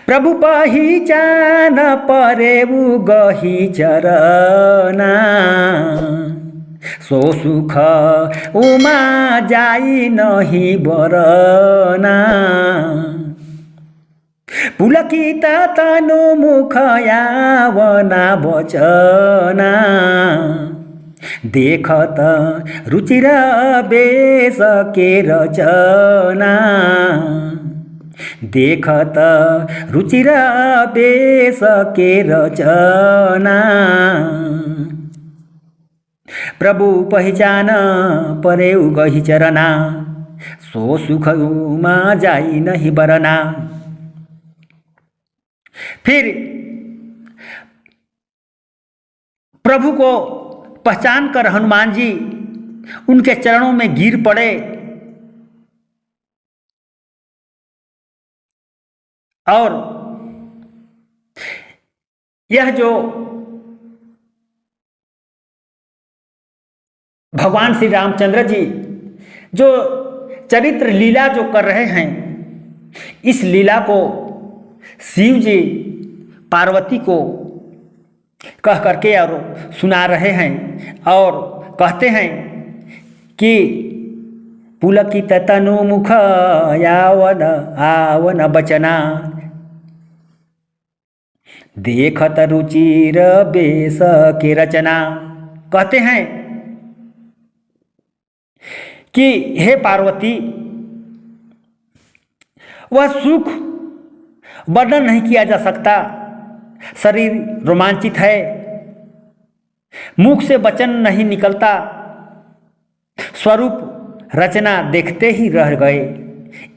प्रभु पहिचान परेऊ गही चरना, सो सुख उमा जाई नहीं बरना। पुलकित तनु मुख यावना बचना, देखत रुचिर बेस के रचना, देखत रुचिर बेस के रचना। प्रभु पहिचान परेऊ गही चरना, सो सुख उमा जाई नहीं बरना। फिर प्रभु को पहचान कर हनुमान जी उनके चरणों में गिर पड़े और यह जो भगवान श्री रामचंद्र जी जो चरित्र लीला जो कर रहे हैं, इस लीला को शिव जी पार्वती को कह करके और सुना रहे हैं और कहते हैं कि पुलकित तनु मुख यावन आवन बचना, देखत रुचिर बेस के रचना। कहते हैं कि हे पार्वती, वह सुख वर्णन नहीं किया जा सकता। शरीर रोमांचित है, मुख से वचन नहीं निकलता, स्वरूप रचना देखते ही रह गए।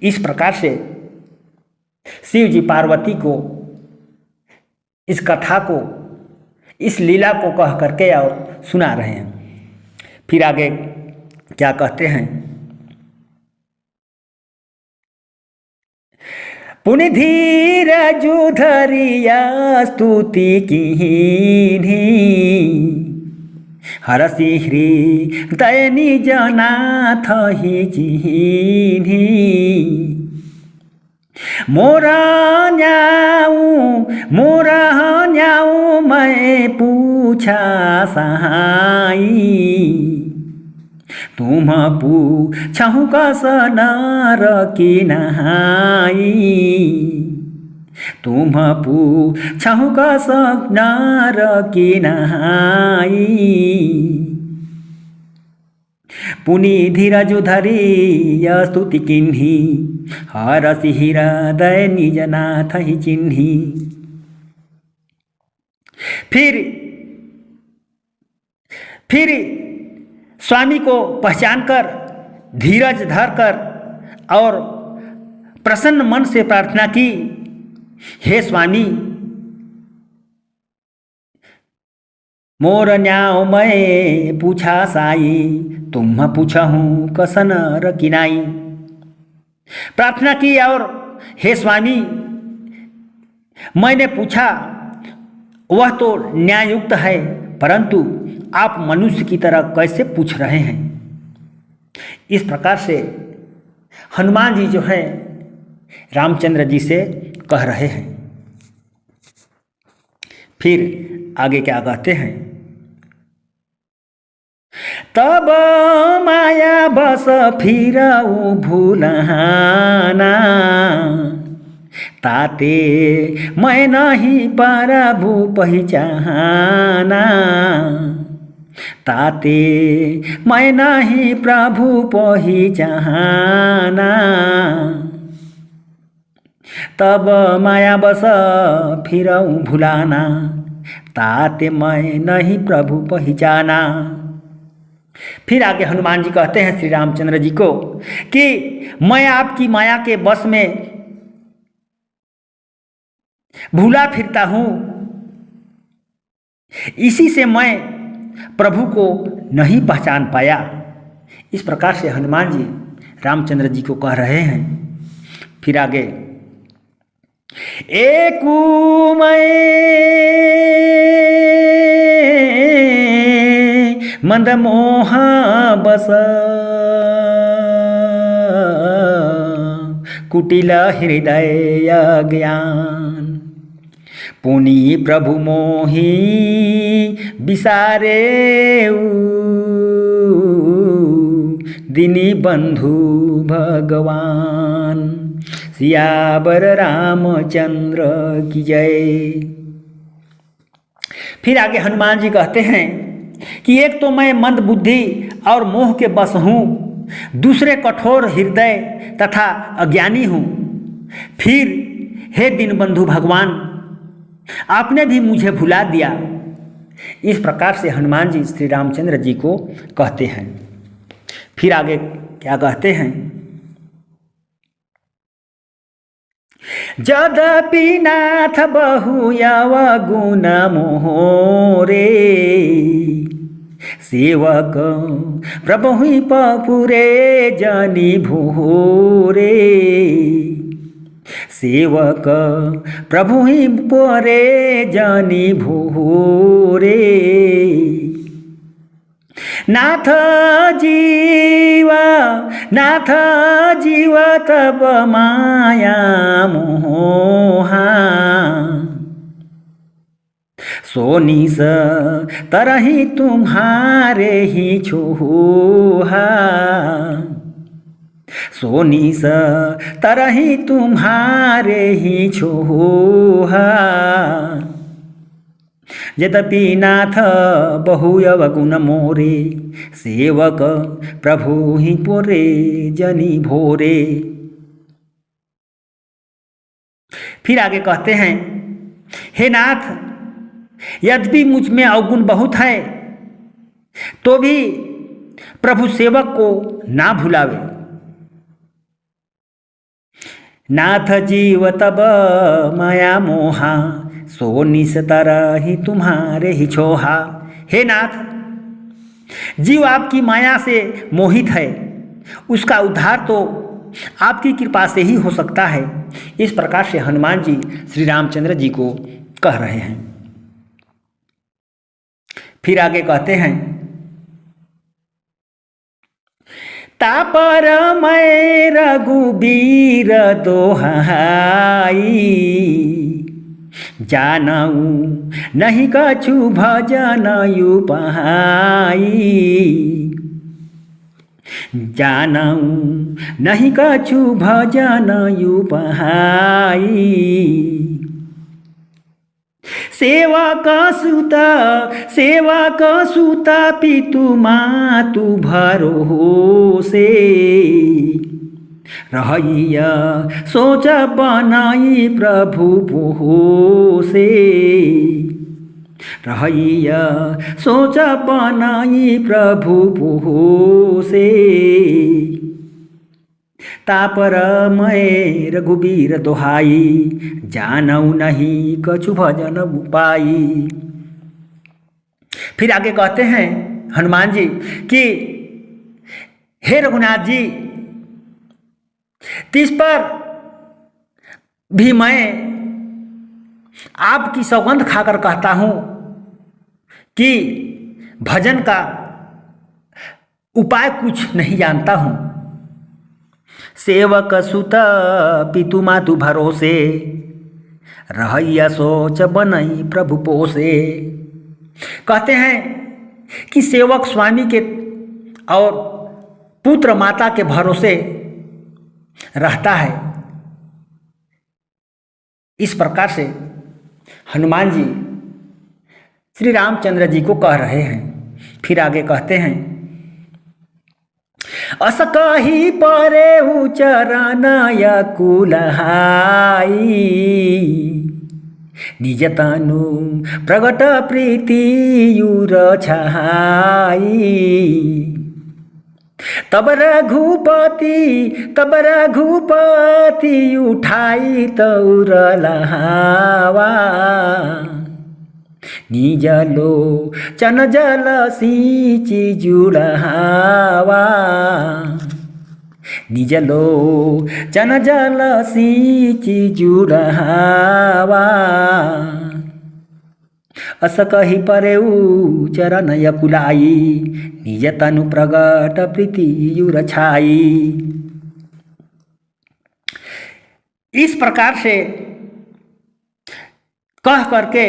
इस प्रकार से शिव जी पार्वती को इस कथा को, इस लीला को कह करके और सुना रहे हैं। फिर आगे क्या कहते हैं? पुनि धीरजु धरिया स्तुति कीन्ही, हरसि हृदय निज नाथ ही चिन्ही। मोरा न्याऊ मैं पूछा सहाई, तुम पूछहु कस नर की नहाई, तुम पूछहु कस नर की नहाई। पुनि धीरजु धरि स्तुति किन्ही, हरसि हृदय निज नाथ ही चिन्ही। फिर स्वामी को पहचान कर, धीरज धर कर और प्रसन्न मन से प्रार्थना की, हे स्वामी, मोर न्याओ मैं पूछा साई, तुम पूछहूँ कसन रकिनाई। प्रार्थना की और हे स्वामी, मैंने पूछा वह तो न्यायुक्त है, परंतु आप मनुष्य की तरह कैसे पूछ रहे हैं? इस प्रकार से हनुमान जी जो है रामचंद्र जी से कह रहे हैं। फिर आगे क्या कहते हैं? तब माया बस फिरऊ भूलहाना, ताते मैं नहीं प्रभु पहिचाना, ताते मैं नहीं प्रभु पहिचाना। तब माया बस फिरऊ भुलाना, ताते मैं नहीं प्रभु पहिचाना। फिर आगे हनुमान जी कहते हैं श्री रामचंद्र जी को कि मैं आपकी माया के बस में भूला फिरता हूँ, इसी से मैं प्रभु को नहीं पहचान पाया। इस प्रकार से हनुमान जी रामचंद्र जी को कह रहे हैं। फिर आगे एक मंद मोहा बस कुटिल हृदय ज्ञान। पुनि प्रभु मोहि विसारे दीनी बंधु भगवान। सियावर रामचंद्र की जय। फिर आगे हनुमान जी कहते हैं कि एक तो मैं मंद बुद्धि और मोह के बस हूँ, दूसरे कठोर हृदय तथा अज्ञानी हूँ। फिर हे दीनबंधु भगवान, आपने भी मुझे भुला दिया। इस प्रकार से हनुमान जी श्री रामचंद्र जी को कहते हैं। फिर आगे क्या कहते हैं? यद्यपि नाथ बहु यव गुण मोरे, सेवक प्रभु पपुरे जनि भोरे। सेवक प्रभु पोरे जनि भोरे। नाथ जीव तब माया मोहा, सोनिस तरही तुम्हारे ही छोहा। सोनिस तरही तुम्हारे ही छोहा। यद्यपि नाथ बहुयव गुण मोरे, सेवक प्रभु ही पोरे जनि भोरे। फिर आगे कहते हैं, हे नाथ, यद्यपि मुझ में अवगुण बहुत है तो भी प्रभु सेवक को ना भुलावे। नाथ जीव तब माया मोहा, सो निस तरहि तुम्हारे ही छोहा। हे नाथ, जीव आपकी माया से मोहित है, उसका उद्धार तो आपकी कृपा से ही हो सकता है। इस प्रकार से हनुमान जी श्री रामचंद्र जी को कह रहे हैं। फिर आगे कहते हैं, तापर मैं रघुबीर दोहाई, जानऊ नहीं कछु भजन उपाई। जानऊ नहीं कछु भजन उपाई। सेवक सुत पितु मातु भरोसे, रहिया सोच बनाई प्रभु पोसे। रहिया सोच बनाई प्रभु पोसे। तापर मैं रघुबीर दोहाई, जानऊ नहीं कछु भजन उपाई। फिर आगे कहते हैं हनुमान जी कि हे रघुनाथ जी, तिस पर भी मैं आपकी सौगंध खाकर कहता हूँ कि भजन का उपाय कुछ नहीं जानता हूँ। सेवक सुत पितु मातु भरोसे, रहिया सोच बनई प्रभु पोसे। कहते हैं कि सेवक स्वामी के और पुत्र माता के भरोसे रहता है। इस प्रकार से हनुमान जी श्री रामचंद्र जी को कह रहे हैं। फिर आगे कहते हैं, अस कही परे चरण कुलहाई, निज तनु प्रगट प्रीति युर छहाई। तब रघुपति उठाई तौर लहावा, निज लोचन जल सींची जुड़ावा। निज लोचन जल सींची जुड़ावा। अस कही परेऊ चरण कुलाई, निज तनु प्रगट प्रीति युर छाई। इस प्रकार से कह करके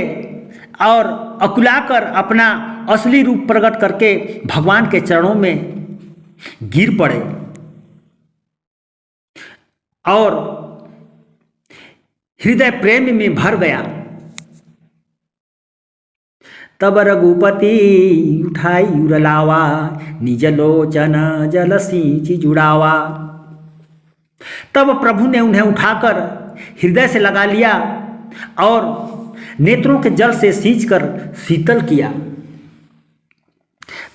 और अकुलाकर अपना असली रूप प्रकट करके भगवान के चरणों में गिर पड़े और हृदय प्रेम में भर गया। तब रघुपति उठाई उरलावा, निज लोचन जल सींच जुड़ावा। तब प्रभु ने उन्हें उठाकर हृदय से लगा लिया और नेत्रों के जल से सींचकर शीतल किया।